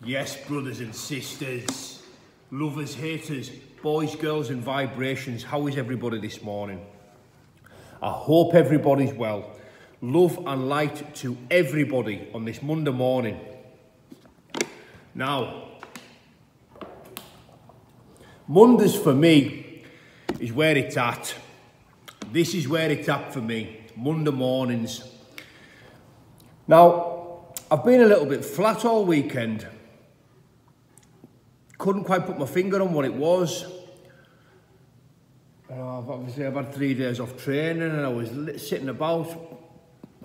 Yes, brothers and sisters, lovers, haters, boys, girls and vibrations, how is everybody this morning? I hope everybody's well. Love and light to everybody on this Monday morning. Now, Mondays for me is where it's at. This is where it's at for me, Monday mornings. Now, I've been a little bit flat all weekend. Couldn't quite put my finger on what it was. I've had 3 days off training and I was sitting about,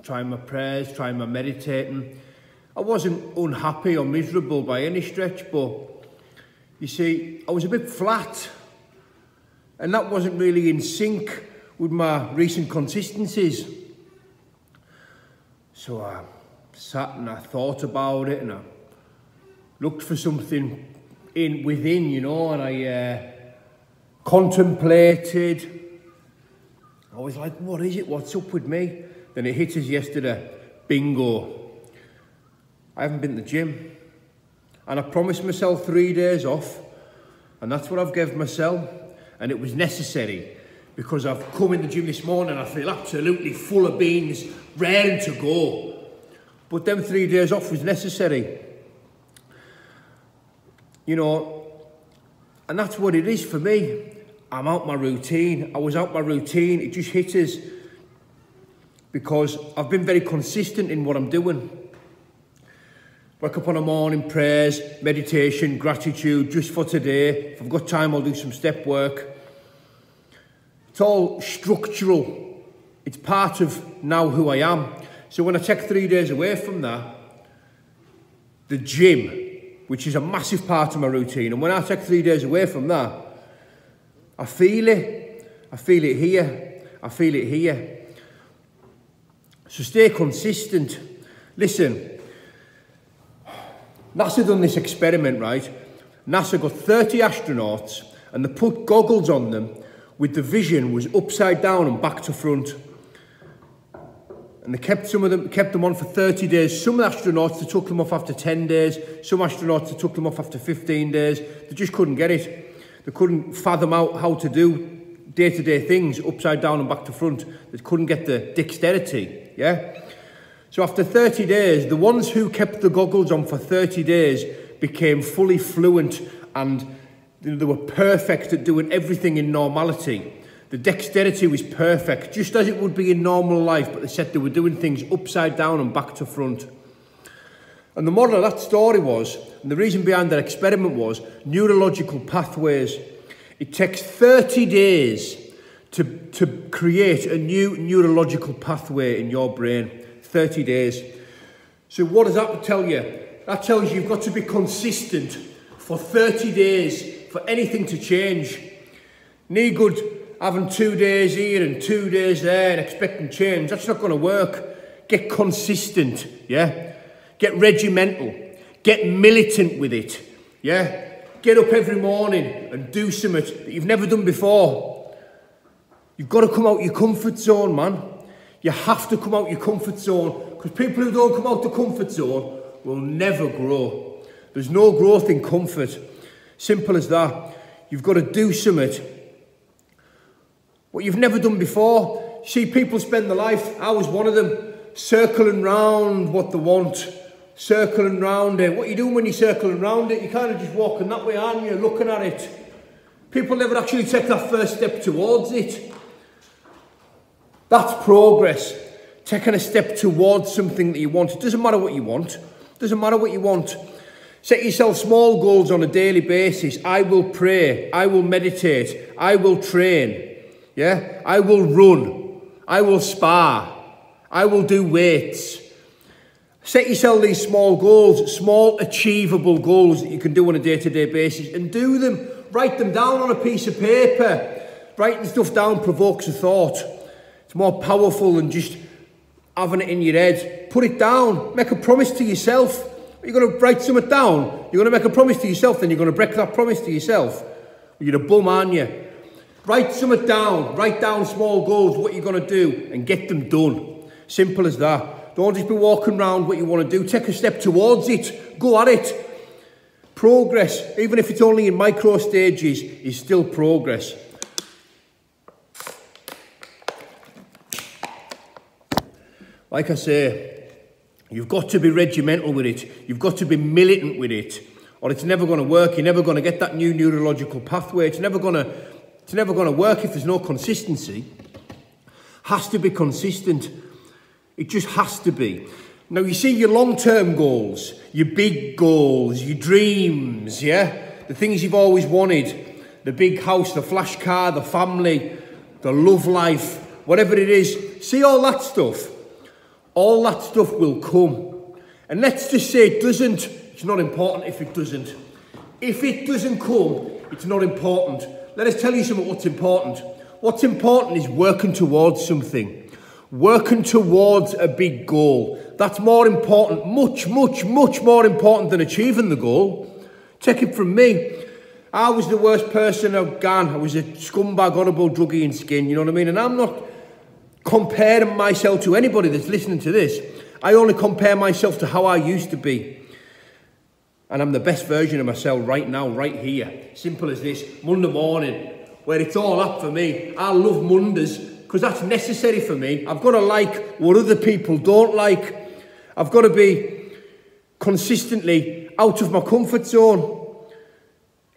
trying my prayers, trying my meditating. I wasn't unhappy or miserable by any stretch, but you see, I was a bit flat and that wasn't really in sync with my recent consistencies. So I sat and I thought about it and I looked for something within, you know, and I contemplated. I was like, what is it? What's up with me? Then it hit us yesterday. Bingo. I haven't been to the gym. And I promised myself 3 days off. And that's what I've given myself. And it was necessary because I've come in the gym this morning and I feel absolutely full of beans, raring to go. But them 3 days off was necessary. You know, and that's what it is for me. I'm out my routine. I was out my routine. It just hit us because I've been very consistent in what I'm doing. Wake up on a morning, prayers, meditation, gratitude, just for today. If I've got time, I'll do some step work. It's all structural. It's part of now who I am. So when I take 3 days away from that, the gym, which is a massive part of my routine, and when I take 3 days away from that, I feel it. I feel it here. I feel it here. So stay consistent. Listen, NASA done this experiment, right? NASA got 30 astronauts and they put goggles on them with the vision was upside down and back to front. And they kept them on for 30 days. Some astronauts, they took them off after 10 days. Some astronauts, they took them off after 15 days. They just couldn't get it. They couldn't fathom out how to do day-to-day things upside down and back to front. They couldn't get the dexterity, yeah? So after 30 days, the ones who kept the goggles on for 30 days became fully fluent and they were perfect at doing everything in normality. The dexterity was perfect, just as it would be in normal life, but they said they were doing things upside down and back to front. And the moral of that story was, and the reason behind that experiment was, neurological pathways. It takes 30 days to create a new neurological pathway in your brain. 30 days. So what does that tell you? That tells you you've got to be consistent for 30 days for anything to change. No good having 2 days here and 2 days there and expecting change. That's not going to work. Get consistent, yeah? Get regimental. Get militant with it, yeah? Get up every morning and do something that you've never done before. You've got to come out your comfort zone, man. You have to come out your comfort zone because people who don't come out the comfort zone will never grow. There's no growth in comfort. Simple as that. You've got to do something what you've never done before. See, people spend their life, I was one of them, circling round what they want, circling round it. What are you doing when you're circling round it? You're kind of just walking that way, aren't you? Looking at it. People never actually take that first step towards it. That's progress. Taking a step towards something that you want. It doesn't matter what you want. It doesn't matter what you want. Set yourself small goals on a daily basis. I will pray. I will meditate. I will train. Yeah? I will run. I will spar. I will do weights. Set yourself these small goals, small achievable goals that you can do on a day-to-day basis and do them. Write them down on a piece of paper. Writing stuff down provokes a thought. It's more powerful than just having it in your head. Put it down. Make a promise to yourself. You're going to write something down. You're going to make a promise to yourself, then you're going to break that promise to yourself. You're a bum, aren't you? Write something down. Write down small goals, what you're going to do, and get them done. Simple as that. Don't just be walking around what you want to do. Take a step towards it. Go at it. Progress, even if it's only in micro stages, is still progress. Like I say, you've got to be regimental with it. You've got to be militant with it, or it's never going to work. You're never going to get that new neurological pathway. It's never going to work if there's no consistency. Has to be consistent. It just has to be. Now, you see your long-term goals, your big goals, your dreams, yeah? The things you've always wanted, the big house, the flash car, the family, the love life, whatever it is. See all that stuff? All that stuff will come. And let's just say it doesn't. It's not important if it doesn't. If it doesn't come, it's not important. Let us tell you something what's important. What's important is working towards something. Working towards a big goal. That's more important, much more important than achieving the goal. Take it from me. I was the worst person I've gone. I was a scumbag, horrible druggie in skin, you know what I mean? And I'm not comparing myself to anybody that's listening to this. I only compare myself to how I used to be. And I'm the best version of myself right now, right here. Simple as this. Monday morning, where it's all up for me. I love Mondays because that's necessary for me. I've got to like what other people don't like. I've got to be consistently out of my comfort zone.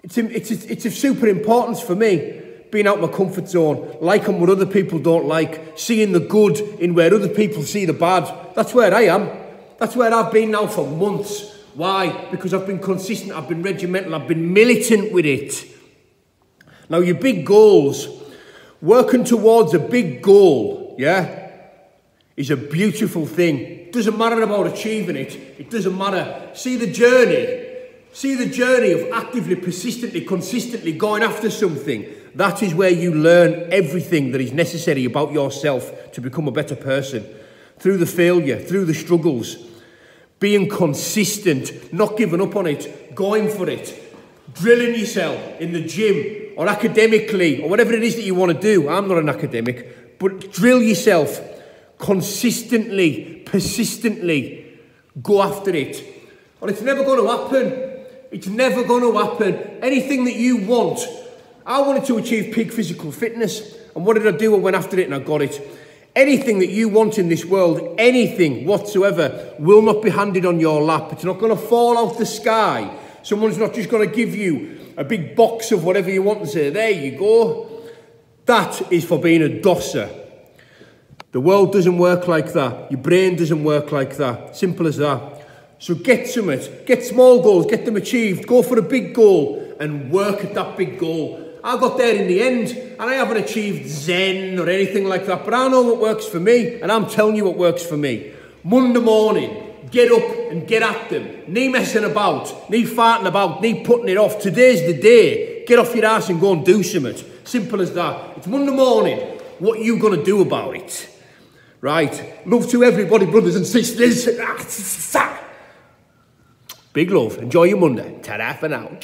It's of super importance for me, being out of my comfort zone, liking what other people don't like, seeing the good in where other people see the bad. That's where I am. That's where I've been now for months. Why? Because I've been consistent, I've been regimental, I've been militant with it. Now, your big goals, working towards a big goal, yeah, is a beautiful thing. It doesn't matter about achieving it. It doesn't matter. See the journey. See the journey of actively, persistently, consistently going after something. That is where you learn everything that is necessary about yourself to become a better person. Through the failure, through the struggles. Being consistent, not giving up on it, going for it. Drilling yourself in the gym or academically or whatever it is that you want to do. I'm not an academic, but drill yourself consistently, persistently. Go after it. Or it's never going to happen. It's never going to happen. Anything that you want. I wanted to achieve peak physical fitness. And what did I do? I went after it and I got it. Anything that you want in this world, anything whatsoever, will not be handed on your lap. It's not going to fall out the sky. Someone's not just going to give you a big box of whatever you want and say, there you go. That is for being a dosser. The world doesn't work like that. Your brain doesn't work like that. Simple as that. So get something. Get small goals. Get them achieved. Go for a big goal and work at that big goal. I got there in the end and I haven't achieved Zen or anything like that, but I know what works for me and I'm telling you what works for me. Monday morning, get up and get at them. No messing about, no farting about, no putting it off. Today's the day. Get off your ass and go and do something. Simple as that. It's Monday morning. What are you going to do about it? Right. Love to everybody, brothers and sisters. Big love. Enjoy your Monday. Ta-da for now.